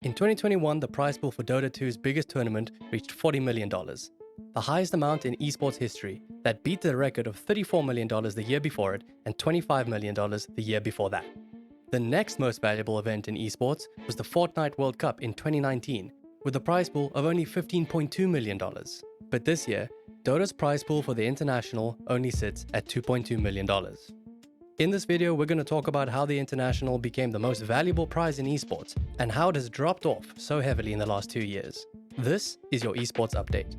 In 2021, the prize pool for Dota 2's biggest tournament reached $40 million, the highest amount in esports history that beat the record of $34 million the year before it and $25 million the year before that. The next most valuable event in esports was the Fortnite World Cup in 2019, with a prize pool of only $15.2 million. But this year, Dota's prize pool for the International only sits at $2.2 million. In this video, we're going to talk about how the International became the most valuable prize in esports and how it has dropped off so heavily in the last 2 years. This is your esports update.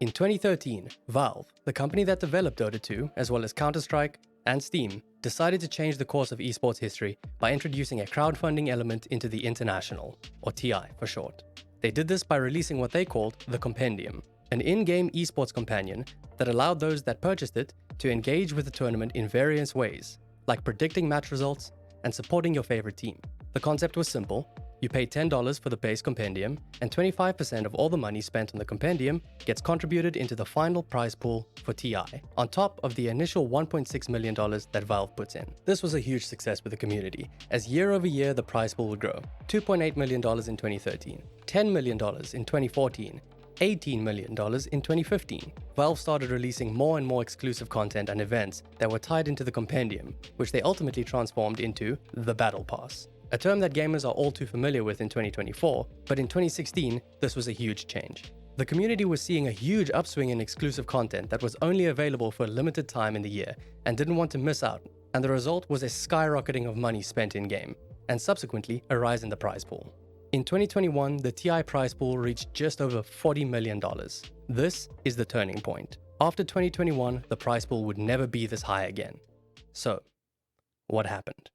In 2013, Valve, the company that developed Dota 2, as well as Counter-Strike and Steam, decided to change the course of esports history by introducing a crowdfunding element into the International, or TI for short. They did this by releasing what they called the Compendium, an in-game esports companion that allowed those that purchased it to engage with the tournament in various ways, like predicting match results and supporting your favorite team. The concept was simple. You pay $10 for the base compendium, and 25% of all the money spent on the compendium gets contributed into the final prize pool for TI, on top of the initial $1.6 million that Valve puts in. This was a huge success with the community, as year over year the prize pool would grow. $2.8 million in 2013, $10 million in 2014, $18 million in 2015. Valve started releasing more and more exclusive content and events that were tied into the compendium, which they ultimately transformed into the Battle Pass. A term that gamers are all too familiar with in 2024, but in 2016, this was a huge change. The community was seeing a huge upswing in exclusive content that was only available for a limited time in the year and didn't want to miss out, and the result was a skyrocketing of money spent in-game, and subsequently a rise in the prize pool. In 2021, the TI prize pool reached just over $40 million. This is the turning point. After 2021, the prize pool would never be this high again. So, what happened?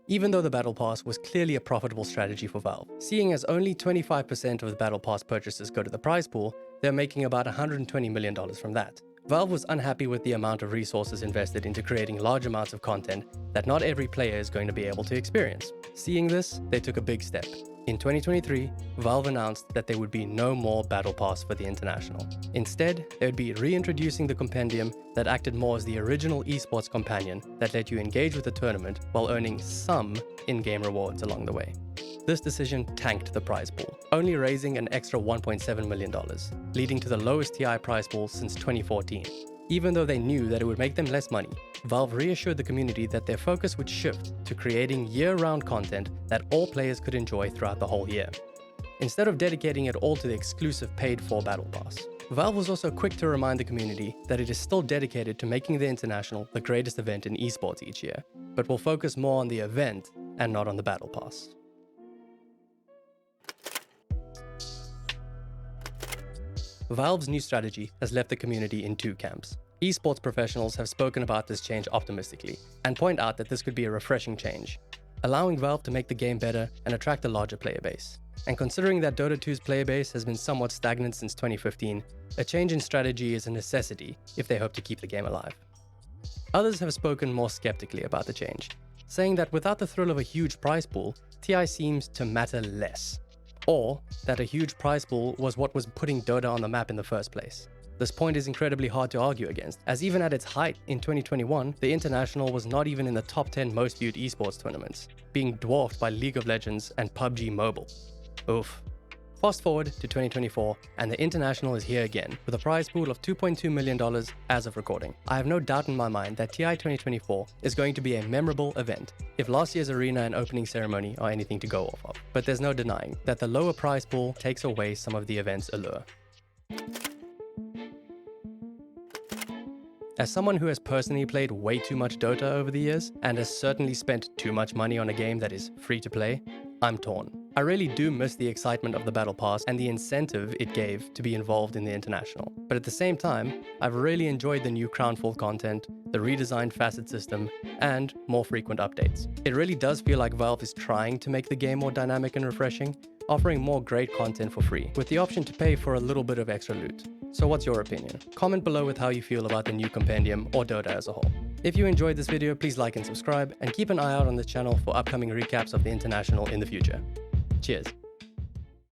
Even though the Battle Pass was clearly a profitable strategy for Valve, seeing as only 25% of the Battle Pass purchases go to the prize pool, they're making about $120 million from that. Valve was unhappy with the amount of resources invested into creating large amounts of content that not every player is going to be able to experience. Seeing this, they took a big step. In 2023, Valve announced that there would be no more Battle Pass for the International. Instead, they would be reintroducing the compendium that acted more as the original esports companion that let you engage with the tournament while earning some in-game rewards along the way. This decision tanked the prize pool, only raising an extra $1.7 million, leading to the lowest TI prize pool since 2014. Even though they knew that it would make them less money, Valve reassured the community that their focus would shift to creating year-round content that all players could enjoy throughout the whole year, instead of dedicating it all to the exclusive paid-for Battle Pass. Valve was also quick to remind the community that it is still dedicated to making the International the greatest event in esports each year, but will focus more on the event and not on the Battle Pass. Valve's new strategy has left the community in two camps. Esports professionals have spoken about this change optimistically and point out that this could be a refreshing change, allowing Valve to make the game better and attract a larger player base. And considering that Dota 2's player base has been somewhat stagnant since 2015, a change in strategy is a necessity if they hope to keep the game alive. Others have spoken more skeptically about the change, saying that without the thrill of a huge prize pool, TI seems to matter less, or that a huge prize pool was what was putting Dota on the map in the first place. This point is incredibly hard to argue against, as even at its height in 2021, the International was not even in the top 10 most viewed esports tournaments, being dwarfed by League of Legends and PUBG Mobile. Oof. Fast forward to 2024, and the International is here again, with a prize pool of $2.2 million as of recording. I have no doubt in my mind that TI 2024 is going to be a memorable event, if last year's arena and opening ceremony are anything to go off of. But there's no denying that the lower prize pool takes away some of the event's allure. As someone who has personally played way too much Dota over the years, and has certainly spent too much money on a game that is free to play, I'm torn. I really do miss the excitement of the Battle Pass and the incentive it gave to be involved in the International. But at the same time, I've really enjoyed the new Crownfall content, the redesigned facet system, and more frequent updates. It really does feel like Valve is trying to make the game more dynamic and refreshing, offering more great content for free, with the option to pay for a little bit of extra loot. So what's your opinion? Comment below with how you feel about the new compendium or Dota as a whole. If you enjoyed this video, please like and subscribe, and keep an eye out on this channel for upcoming recaps of the International in the future. Cheers.